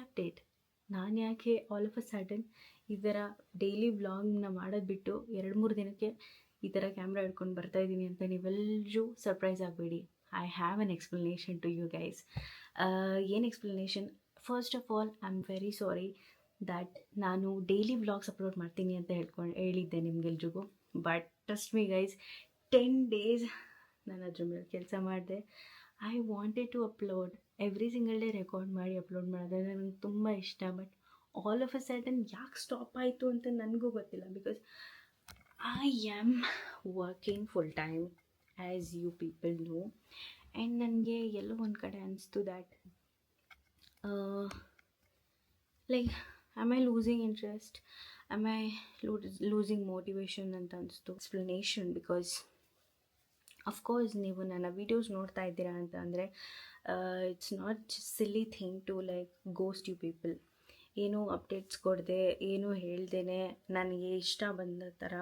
Update. ನಾನು ಯಾಕೆ all of a sudden ಈ ಥರ ಡೈಲಿ ವ್ಲಾಗ್ನ ಮಾಡೋದು ಬಿಟ್ಟು 2-3 ದಿನಕ್ಕೆ ಈ ಥರ ಕ್ಯಾಮ್ರಾ ಹಿಡ್ಕೊಂಡು ಬರ್ತಾಯಿದ್ದೀನಿ ಅಂತ ನೀವೆಲ್ಲರೂ ಸರ್ಪ್ರೈಸ್ ಆಗಬೇಡಿ. I have an explanation to you guys. ಏನು explanation? First of all I am very sorry that ನಾನು ಡೈಲಿ ವ್ಲಾಗ್ಸ್ ಅಪ್ಲೋಡ್ ಮಾಡ್ತೀನಿ ಅಂತ ಹೇಳಿದ್ದೆ ನಿಮ್ಗೆಲ್ರಿಗೂ. But trust me guys, 10 days ನಾನು ಅದ್ರ ಮೇಲೆ ಕೆಲಸ ಮಾಡಿದೆ. I wanted to upload every single day, record ಮಾಡಿ ಅಪ್ಲೋಡ್ ಮಾಡೋದು ನನಗೆ ತುಂಬ ಇಷ್ಟ. But all of a sudden ಯಾಕೆ ಸ್ಟಾಪ್ ಆಯಿತು ಅಂತ ನನಗೂ ಗೊತ್ತಿಲ್ಲ. Because I am working full time as you people know. And ನನಗೆ ಎಲ್ಲೋ ಒಂದು ಕಡೆ ಅನಿಸ್ತು that like am I losing interest, am I losing motivation ಅಂತ ಅನಿಸ್ತು. ಎಕ್ಸ್ಪ್ಲನೇಷನ್ ಬಿಕಾಸ್ ಅಫ್ಕೋರ್ಸ್ ನೀವು ನನ್ನ ವೀಡಿಯೋಸ್ ನೋಡ್ತಾ ಇದ್ದೀರಾ ಅಂತ ಅಂದರೆ it's not silly thing to like ghost you people. ಏನೂ ಅಪ್ಡೇಟ್ಸ್ ಕೊಡದೆ, ಏನೂ ಹೇಳ್ದೇ ನನಗೆ ಇಷ್ಟ ಬಂದ ಥರ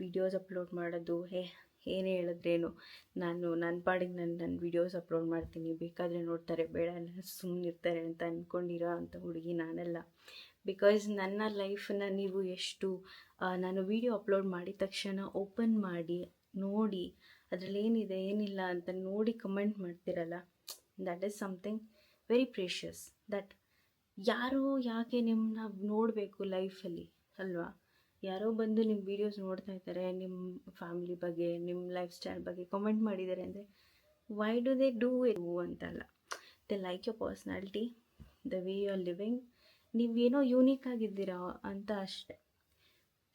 ವೀಡಿಯೋಸ್ ಅಪ್ಲೋಡ್ ಮಾಡೋದು. ಏನೇ ಹೇಳಿದ್ರೇನು, ನಾನು ನನ್ನ ಪಾಡಿಗೆ ನನ್ನ ವೀಡಿಯೋಸ್ ಅಪ್ಲೋಡ್ ಮಾಡ್ತೀನಿ, ಬೇಕಾದರೆ ನೋಡ್ತಾರೆ, ಬೇಡ ಸುಮ್ಮನಿರ್ತಾರೆ ಅಂತ ಅಂದ್ಕೊಂಡಿರೋ ಅಂಥ ಹುಡುಗಿ ನಾನಲ್ಲ. ಬಿಕಾಸ್ ನನ್ನ ಲೈಫನ್ನ ನೀವು ಎಷ್ಟು ನಾನು ವೀಡಿಯೋ ಅಪ್ಲೋಡ್ ಮಾಡಿದ ತಕ್ಷಣ ಓಪನ್ ಮಾಡಿ ನೋಡಿ ಅದರಲ್ಲಿ ಏನಿದೆ ಏನಿಲ್ಲ ಅಂತ ನೋಡಿ ಕಮೆಂಟ್ ಮಾಡ್ತಿರಲ್ಲ, that is something very precious. That ಯಾರೋ ಯಾಕೆ ನಿಮ್ಮನ್ನ ನೋಡಬೇಕು ಲೈಫಲ್ಲಿ ಅಲ್ವಾ? ಯಾರೋ ಬಂದು ನಿಮ್ಮ ವೀಡಿಯೋಸ್ ನೋಡ್ತಾ ಇದ್ದಾರೆ, ನಿಮ್ಮ ಫ್ಯಾಮಿಲಿ ಬಗ್ಗೆ, ನಿಮ್ಮ ಲೈಫ್ ಸ್ಟೈಲ್ ಬಗ್ಗೆ ಕಮೆಂಟ್ ಮಾಡಿದ್ದಾರೆ ಅಂದರೆ why do they do it ಅಂತಲ್ಲ. They like your personality, the way you are living. ನೀವೇನೋ ಯೂನಿಕ್ ಆಗಿದ್ದೀರಾ ಅಂತ ಅಷ್ಟೆ.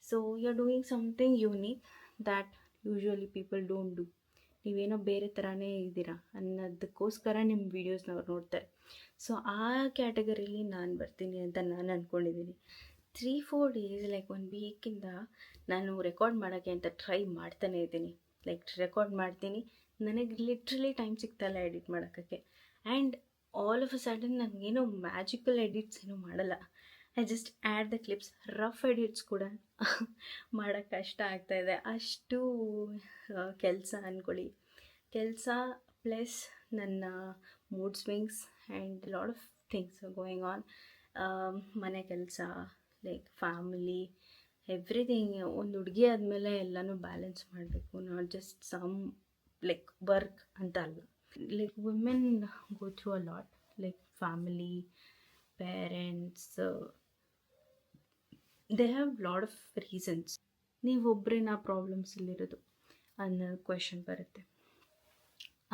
So you are doing something unique that usually people don't do. ನೀವೇನೋ ಬೇರೆ ಥರನೇ ಇದ್ದೀರಾ ಅನ್ನೋದಕ್ಕೋಸ್ಕರ ನಿಮ್ಮ ವೀಡಿಯೋಸ್ನವ್ರು ನೋಡ್ತಾರೆ. ಸೊ ಆ ಕ್ಯಾಟಗರಿಲಿ ನಾನು ಬರ್ತೀನಿ ಅಂತ ನಾನು ಅಂದ್ಕೊಂಡಿದ್ದೀನಿ. 3-4 ಡೇಸ್ ಲೈಕ್ 1 ವೀಕಿಂದ ನಾನು ರೆಕಾರ್ಡ್ ಮಾಡೋಕ್ಕೆ ಅಂತ ಟ್ರೈ ಮಾಡ್ತಾನೇ ಇದ್ದೀನಿ. ಲೈಕ್ ರೆಕಾರ್ಡ್ ಮಾಡ್ತೀನಿ, ನನಗೆ ಲಿಟ್ರಲಿ ಟೈಮ್ ಸಿಗ್ತಾಯಿಲ್ಲ ಎಡಿಟ್ ಮಾಡೋಕ್ಕೆ. And all of a sudden ನನಗೇನೋ ಮ್ಯಾಜಿಕಲ್ ಎಡಿಟ್ಸ್ ಏನೂ ಮಾಡಲ್ಲ. I just add the clips. Rough edits ಕೂಡ ಮಾಡೋಕ್ಕೆ ಕಷ್ಟ ಆಗ್ತಾಯಿದೆ. ಅಷ್ಟು ಕೆಲಸ ಅಂದ್ಕೊಳ್ಳಿ. ಕೆಲಸ ಪ್ಲಸ್ ನನ್ನ mood swings and lot of things going on. ಮನೆ ಕೆಲಸ, ಲೈಕ್ ಫ್ಯಾಮಿಲಿ, ಎವ್ರಿಥಿಂಗ್. ಒಂದು ಹುಡುಗಿ ಆದಮೇಲೆ ಎಲ್ಲನೂ ಬ್ಯಾಲೆನ್ಸ್ ಮಾಡಬೇಕು, not just some like work ಅಂತ ಅಲ್ಲ. Like women go through a lot, like family, parents, they have lot of reasons. ನೀವೊಬ್ಬರೇನಾ ಪ್ರಾಬ್ಲಮ್ಸಲ್ಲಿರೋದು ಅನ್ನೋ ಕ್ವೆಶನ್ ಬರುತ್ತೆ.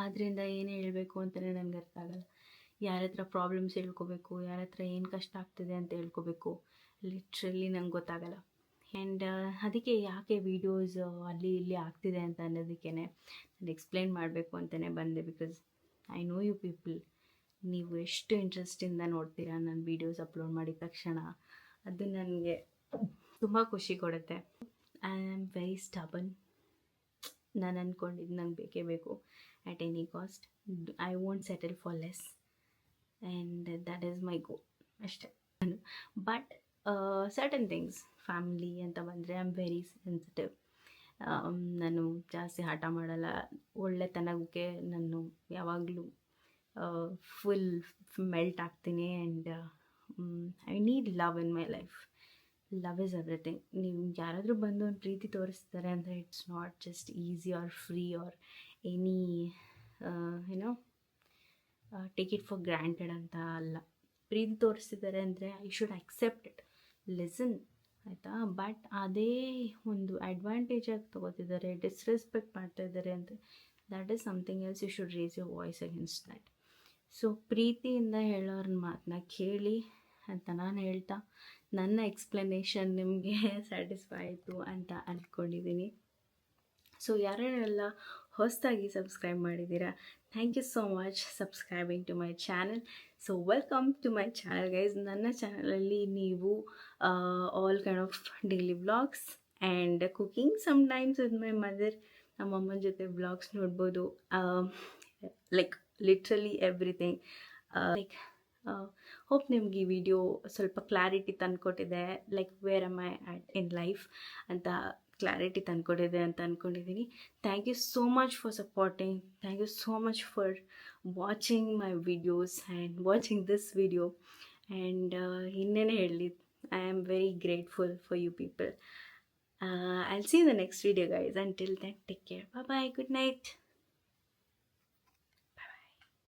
ಆದ್ದರಿಂದ ಏನು ಹೇಳಬೇಕು ಅಂತಲೇ ನನಗೆ ಅರ್ಥ ಆಗಲ್ಲ. ಯಾರ ಹತ್ರ ಪ್ರಾಬ್ಲಮ್ಸ್ ಹೇಳ್ಕೋಬೇಕು, ಯಾರ ಹತ್ರ ಏನು ಕಷ್ಟ ಆಗ್ತಿದೆ ಅಂತ ಹೇಳ್ಕೋಬೇಕು, ಲಿಟ್ರಲಿ ನಂಗೆ ಗೊತ್ತಾಗಲ್ಲ. ಆ್ಯಂಡ್ ಅದಕ್ಕೆ ಯಾಕೆ ವೀಡಿಯೋಸ್ ಅಲ್ಲಿ ಇಲ್ಲಿ ಆಗ್ತಿದೆ ಅಂತ ಅನ್ನೋದಕ್ಕೇ ನಾನು ಎಕ್ಸ್ಪ್ಲೇನ್ ಮಾಡಬೇಕು ಅಂತಲೇ ಬಂದೆ. Because I know you people, ನೀವು ಎಷ್ಟು ಇಂಟ್ರೆಸ್ಟಿಂದ ನೋಡ್ತೀರಾ ನನ್ನ ವೀಡಿಯೋಸ್ ಅಪ್ಲೋಡ್ ಮಾಡಿದ ತಕ್ಷಣ. ಅದು ನನಗೆ ತುಂಬ ಖುಷಿ ಕೊಡುತ್ತೆ. I am very stubborn. ನಾನು ಅಂದ್ಕೊಂಡಿದ್ದು ನಂಗೆ ಬೇಕೇ ಬೇಕು at any cost. I won't settle for less and that is my goal ಅಷ್ಟೇ. ಬಟ್ ಸರ್ಟನ್ ಥಿಂಗ್ಸ್, ಫ್ಯಾಮಿಲಿ ಅಂತ ಬಂದರೆ ಐ ಆಮ್ ವೆರಿ ಸೆನ್ಸಿಟಿವ್. ನಾನು ಜಾಸ್ತಿ ಹಠ ಮಾಡಲ್ಲ. ಒಳ್ಳೆತನಕ್ಕೆ ನಾನು ಯಾವಾಗಲೂ ಫುಲ್ ಮೆಲ್ಟ್ ಆಗ್ತೀನಿ. And I need love in my life. Love is everything. ನೀವು ಯಾರಾದರೂ ಬಂದು ಒಂದು ಪ್ರೀತಿ ತೋರಿಸ್ತಾರೆ ಅಂದರೆ it's not just easy or free or any ಏನೋ ಟೇಕ್ ಇಟ್ ಫಾರ್ ಗ್ರ್ಯಾಂಟೆಡ್ ಅಂತ ಅಲ್ಲ. ಪ್ರೀತಿ ತೋರಿಸ್ತಿದ್ದಾರೆ ಅಂದರೆ I should accept it, listen, ಆಯಿತಾ? ಬಟ್ ಅದೇ ಒಂದು ಅಡ್ವಾಂಟೇಜಾಗಿ ತೊಗೋತಿದ್ದಾರೆ, ಡಿಸ್ರೆಸ್ಪೆಕ್ಟ್ ಮಾಡ್ತಾಯಿದ್ದಾರೆ ಅಂದರೆ that is something else. You should raise your voice against that. So ಪ್ರೀತಿಯಿಂದ ಹೇಳೋರ ಮಾತನ್ನ ಕೇಳಿ ಅಂತ ನಾನು ಹೇಳ್ತಾ, ನನ್ನ ಎಕ್ಸ್ಪ್ಲನೇಷನ್ ನಿಮಗೆ ಸ್ಯಾಟಿಸ್ಫೈ ಆಯಿತು ಅಂತ ಅಂದ್ಕೊಂಡಿದ್ದೀನಿ. ಸೊ ಯಾರ್ಯಾರೆಲ್ಲ ಹೊಸದಾಗಿ ಸಬ್ಸ್ಕ್ರೈಬ್ ಮಾಡಿದ್ದೀರಾ, thank you so much subscribing to my channel. So welcome to my channel guys. ನನ್ನ ಚಾನಲಲ್ಲಿ ನೀವು all kind of daily vlogs and cooking, sometimes with my mother, ನಮ್ಮ ಅಮ್ಮನ ಜೊತೆ ವ್ಲಾಗ್ಸ್ ನೋಡ್ಬೋದು. Like literally everything. Like hope ನಿಮ್ಗೆ ಈ video ಸ್ವಲ್ಪ ಕ್ಲಾರಿಟಿ ತಂದುಕೊಟ್ಟಿದೆ. Like where am I at in life ಅಂತ ಕ್ಲಾರಿಟಿ ತಂದುಕೊಟ್ಟಿದೆ ಅಂತ ಅಂದ್ಕೊಂಡಿದ್ದೀನಿ. Thank you so much for supporting. Thank you so much for watching my videos and watching this video. And ಇನ್ನೇನೇ ಹೇಳಲಿ, I am very grateful for you people. I'll see you in the next video, guys. Until then, take care. Bye bye. Good night.